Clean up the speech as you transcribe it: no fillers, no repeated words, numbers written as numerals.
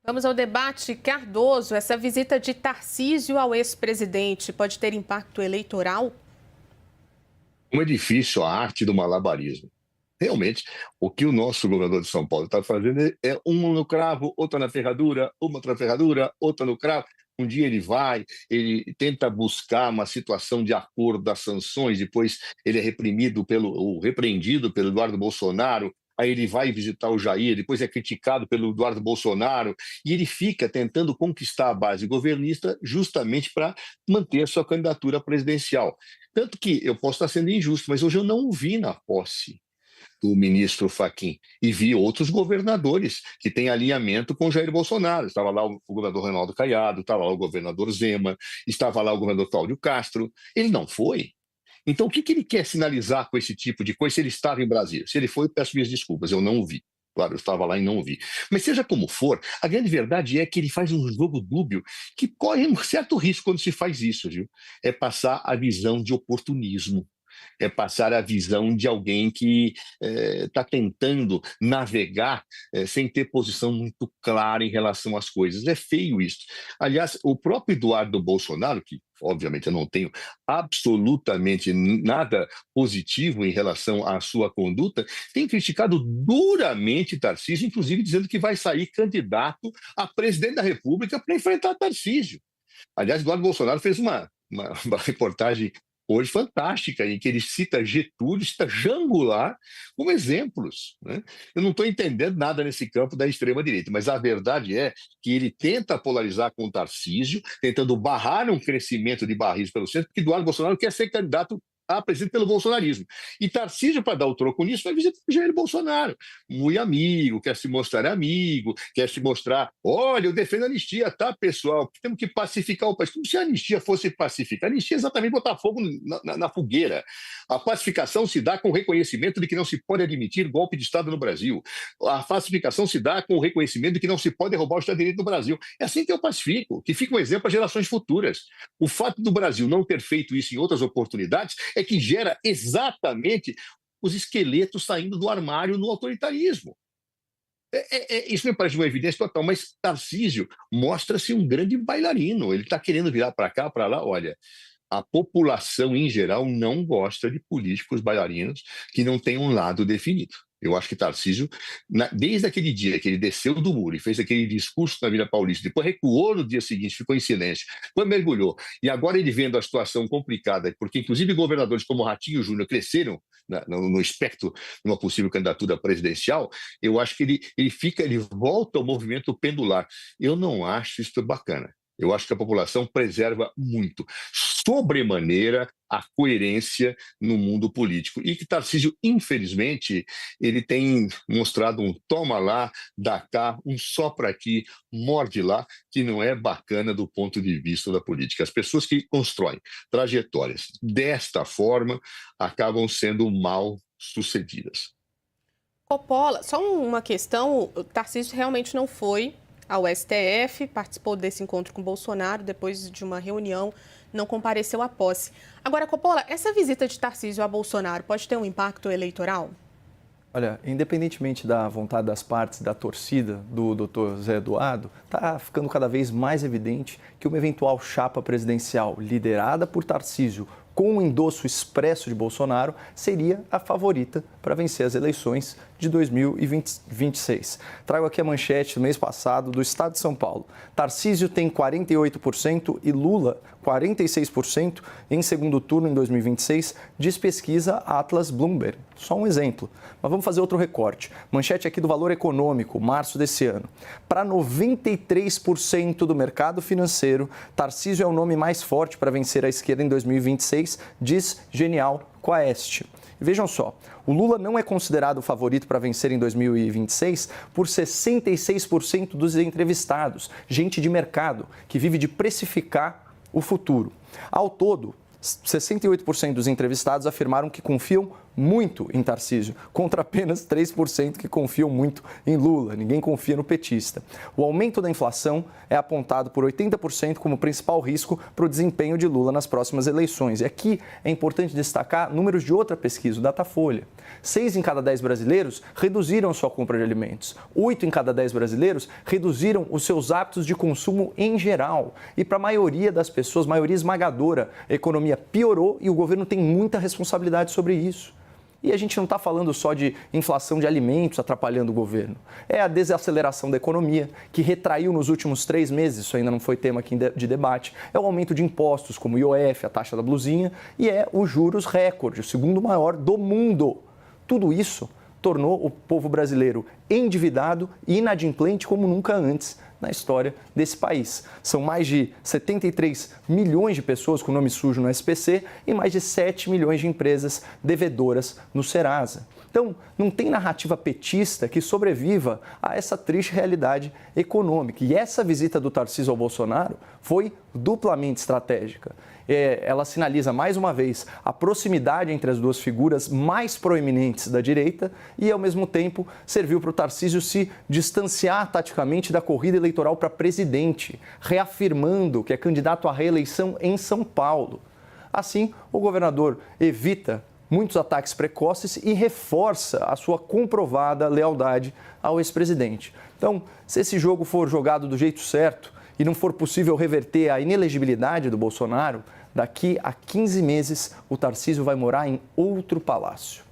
Vamos ao debate. Cardoso, essa visita de Tarcísio ao ex-presidente pode ter impacto eleitoral? Como é difícil a arte do malabarismo. Realmente, o que o nosso governador de São Paulo está fazendo é uma no cravo, outra na ferradura, uma outra ferradura, outra no cravo. Um dia ele vai, ele tenta buscar uma situação de acordo das sanções, depois ele é ou repreendido pelo Eduardo Bolsonaro, aí ele vai visitar o Jair, depois é criticado pelo Eduardo Bolsonaro, e ele fica tentando conquistar a base governista justamente para manter a sua candidatura presidencial. Tanto que eu posso estar sendo injusto, mas hoje eu não o vi na posse do ministro Fachin e vi outros governadores que têm alinhamento com Jair Bolsonaro. Estava lá o governador Ronaldo Caiado, estava lá o governador Zema, estava lá o governador Cláudio Castro. Ele não foi. Então, o que ele quer sinalizar com esse tipo de coisa se ele estava em Brasília? Se ele foi, peço minhas desculpas, eu não o vi. Claro, eu estava lá e não o vi. Mas seja como for, a grande verdade é que ele faz um jogo dúbio que corre um certo risco quando se faz isso, viu? É passar a visão de oportunismo, é passar a visão de alguém que está tentando navegar sem ter posição muito clara em relação às coisas. É feio isso. Aliás, o próprio Eduardo Bolsonaro, que obviamente eu não tenho absolutamente nada positivo em relação à sua conduta, tem criticado duramente Tarcísio, inclusive dizendo que vai sair candidato a presidente da República para enfrentar Tarcísio. Aliás, Eduardo Bolsonaro fez uma reportagem hoje fantástica, em que ele cita Getúlio, cita Jango Goulart como exemplos, né? Eu não estou entendendo nada nesse campo da extrema-direita, mas a verdade é que ele tenta polarizar com o Tarcísio, tentando barrar um crescimento de barris pelo centro, porque Eduardo Bolsonaro quer ser candidato a presidente pelo bolsonarismo. E Tarcísio, para dar o troco nisso, vai visitar o Jair Bolsonaro. Muito amigo, quer se mostrar amigo, quer se mostrar, olha, eu defendo a anistia, tá, pessoal? Temos que pacificar o país. Como se a anistia fosse pacífica. A anistia é exatamente botar fogo na fogueira. A pacificação se dá com o reconhecimento de que não se pode admitir golpe de Estado no Brasil. A pacificação se dá com o reconhecimento de que não se pode derrubar o Estado de Direito no Brasil. É assim que eu pacifico, que fica um exemplo para gerações futuras. O fato do Brasil não ter feito isso em outras oportunidades é que gera exatamente os esqueletos saindo do armário no autoritarismo. Isso me parece uma evidência total, mas Tarcísio mostra-se um grande bailarino. Ele está querendo virar para cá, para lá. Olha, a população em geral não gosta de políticos bailarinos que não têm um lado definido. Eu acho que Tarcísio, desde aquele dia que ele desceu do muro e fez aquele discurso na Vila Paulista, depois recuou no dia seguinte, ficou em silêncio, depois mergulhou, e agora ele vendo a situação complicada, porque inclusive governadores como Ratinho Júnior cresceram no espectro de uma possível candidatura presidencial, eu acho que ele volta ao movimento pendular. Eu não acho isso bacana. Eu acho que a população preserva muito, sobremaneira, a coerência no mundo político. E que Tarcísio, infelizmente, ele tem mostrado um toma lá, dá cá, um sopra aqui, morde lá, que não é bacana do ponto de vista da política. As pessoas que constroem trajetórias desta forma acabam sendo mal sucedidas. Coppola, só uma questão, o Tarcísio realmente não foi ao STF, participou desse encontro com Bolsonaro, depois de uma reunião, não compareceu à posse. Agora, Coppola, essa visita de Tarcísio a Bolsonaro pode ter um impacto eleitoral? Olha, independentemente da vontade das partes, da torcida do Dr. Zé Eduardo, está ficando cada vez mais evidente que uma eventual chapa presidencial liderada por Tarcísio com o endosso expresso de Bolsonaro seria a favorita para vencer as eleições de 2026. Trago aqui a manchete do mês passado do Estado de São Paulo. Tarcísio tem 48% e Lula 46% em segundo turno em 2026, diz pesquisa Atlas Bloomberg. Só um exemplo. Mas vamos fazer outro recorte. Manchete aqui do Valor Econômico, março desse ano. Para 93% do mercado financeiro, Tarcísio é o nome mais forte para vencer a esquerda em 2026, diz Genial Quaest. Vejam só, o Lula não é considerado o favorito para vencer em 2026 por 66% dos entrevistados, gente de mercado, que vive de precificar o futuro. Ao todo, 68% dos entrevistados afirmaram que confiam muito em Tarcísio, contra apenas 3% que confiam muito em Lula. Ninguém confia no petista. O aumento da inflação é apontado por 80% como principal risco para o desempenho de Lula nas próximas eleições. E aqui é importante destacar números de outra pesquisa, o Datafolha. 6 em cada 10 brasileiros reduziram sua compra de alimentos. 8 em cada 10 brasileiros reduziram os seus hábitos de consumo em geral. E para a maioria das pessoas, maioria esmagadora, a economia piorou e o governo tem muita responsabilidade sobre isso. E a gente não está falando só de inflação de alimentos atrapalhando o governo. É a desaceleração da economia, que retraiu nos últimos 3 meses, isso ainda não foi tema aqui de debate. É o aumento de impostos, como o IOF, a taxa da blusinha, e é os juros recorde, o segundo maior do mundo. Tudo isso tornou o povo brasileiro endividado e inadimplente como nunca antes na história desse país. São mais de 73 milhões de pessoas com nome sujo no SPC e mais de 7 milhões de empresas devedoras no Serasa. Então, não tem narrativa petista que sobreviva a essa triste realidade econômica. E essa visita do Tarcísio ao Bolsonaro foi duplamente estratégica. Ela sinaliza, mais uma vez, a proximidade entre as duas figuras mais proeminentes da direita e, ao mesmo tempo, serviu para o Tarcísio se distanciar taticamente da corrida eleitoral para presidente, reafirmando que é candidato à reeleição em São Paulo. Assim, o governador evita muitos ataques precoces e reforça a sua comprovada lealdade ao ex-presidente. Então, se esse jogo for jogado do jeito certo e não for possível reverter a inelegibilidade do Bolsonaro, daqui a 15 meses o Tarcísio vai morar em outro palácio.